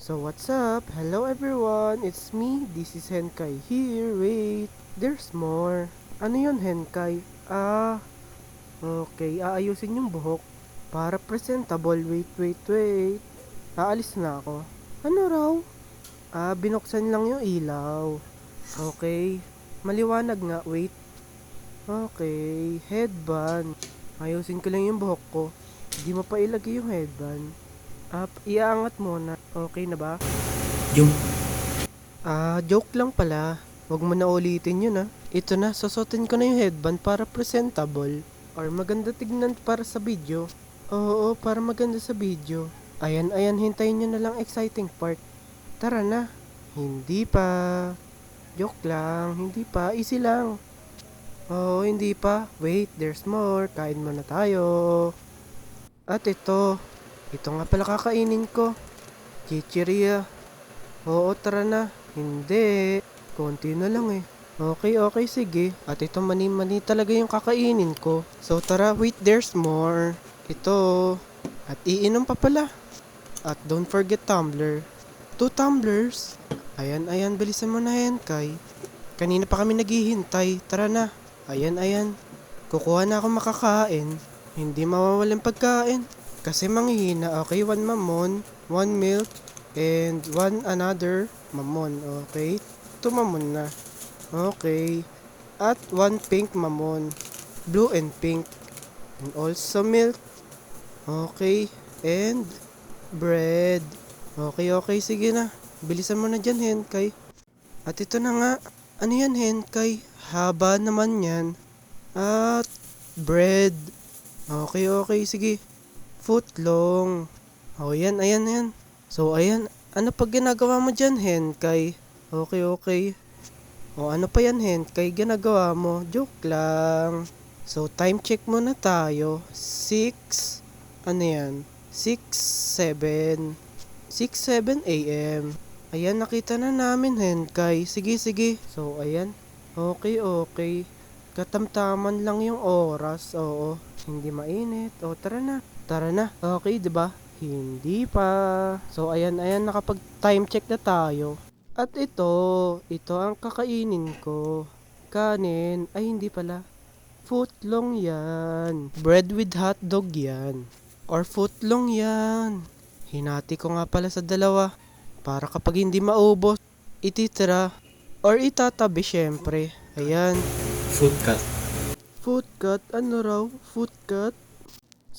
So what's up? Hello everyone, it's me. This is Henkai here. Wait, there's more. Ano yun, Henkai? Okay. Aayusin yung buhok para presentable. Wait. Aalis na ako. Ano raw? Binuksan lang yung ilaw. Okay. Maliwanag nga. Wait. Okay. Headband. Ayusin ko lang yung buhok ko. Hindi mo pa ilagay yung headband. Iaangat muna. Okay na ba? Yung Joke lang pala. Huwag mo na ulitin yun. Ito na, susutin ko na yung headband para presentable. Or maganda tignan para sa video. Oo, para maganda sa video. Ayan, hintayin nyo na lang exciting part. Tara na. Hindi pa. Joke lang, hindi pa. Easy lang. Oo, hindi pa. Wait, there's more. Kain muna tayo. At ito nga pala kakainin ko. Chichiria. Oo, tara na. Hindi. Konti na lang eh. Okay, sige. At ito mani-mani talaga yung kakainin ko. So tara, wait, there's more. Ito. At iinom pa pala. At don't forget tumbler. 2 tumblers. Ayan, bilisan mo na yan, Kai. Kanina pa kami naghihintay. Tara na. Ayan. Kukuha na ako makakain. Hindi mawawalan pagkain. Kasi manghihina. Okay, 1 mamon, 1 milk, and 1 another mamon. Okay? 2 mamon na. Okay. At 1 pink mamon. Blue and pink. And also milk. Okay. And bread. Okay. Sige na. Bilisan mo na dyan, Henkai. At ito na nga. Ano yan, Henkai? Haba naman yan. At bread. Okay. Sige. Footlong. Oh, ayan. So, ayan. Ano pag ginagawa mo dyan, Henkai? Okay. O, ano pa yan, Henkai? Ginagawa mo? Joke lang. So, time check muna tayo. 6, ano yan? 6, 7 a.m. Ayan, nakita na namin, Henkai. Sige. So, ayan. Okay. Katamtaman lang yung oras. Oo. Hindi mainit. O, tara na. Okay, 'di ba? Hindi pa. So, ayan, nakapag-time check na tayo. At ito ang kakainin ko. Kanin, ay hindi pala. Footlong yan. Bread with hotdog yan. Or footlong yan. Hinati ko nga pala sa dalawa. Para kapag hindi maubos, ititira. Or itatabi syempre. Ayan. food cut. Food cut? Ano raw? Food cut?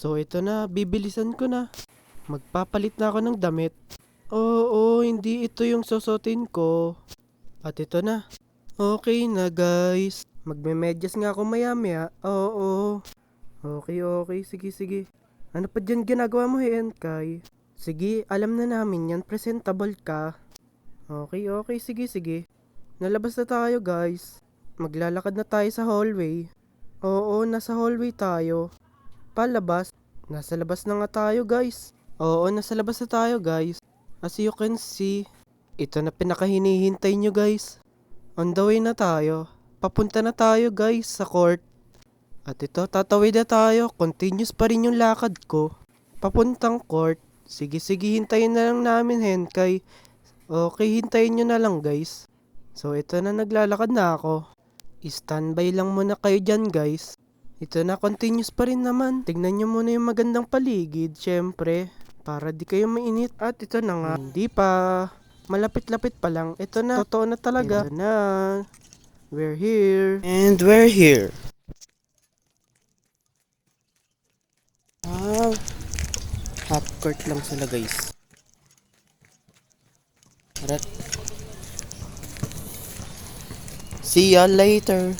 So ito na, bibilisan ko na. Magpapalit na ako ng damit. Oo, hindi ito yung susutin ko. At ito na. Okay na guys. Magmemedyas nga ako maya. Oo. Okay. Sige. Ano pa dyan ginagawa mo, Henkai? Sige, alam na namin yan. Presentable ka. Okay. Sige. Nalabas na tayo, guys. Maglalakad na tayo sa hallway. Oo, nasa hallway tayo. Palabas. Nasa labas na nga tayo, guys. Oo, nasa labas na tayo, guys. As you can see, ito na pinakahinihintay nyo, guys. On the way na tayo. Papunta na tayo, guys, sa court. At ito, tatawid na tayo. Continuous pa rin yung lakad ko. Papuntang court. Sige, hintayin na lang namin, Henkai. Okay, hintayin nyo na lang, guys. So, ito na, naglalakad na ako. Standby lang muna kayo dyan, guys. Ito na, continuous pa rin naman. Tignan nyo muna yung magandang paligid, syempre. Para di kayo mainit. At ito na nga. Hindi pa. Malapit-lapit pa lang. Ito na. Totoo na talaga. Ito na. We're here. And we're here. Half court lang sila, guys. Alright. See ya later.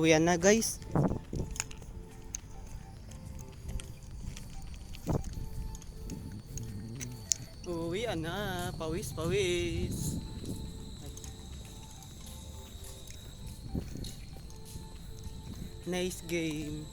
Uwian na guys. Uwian na. Pawis, pawis. Nice game.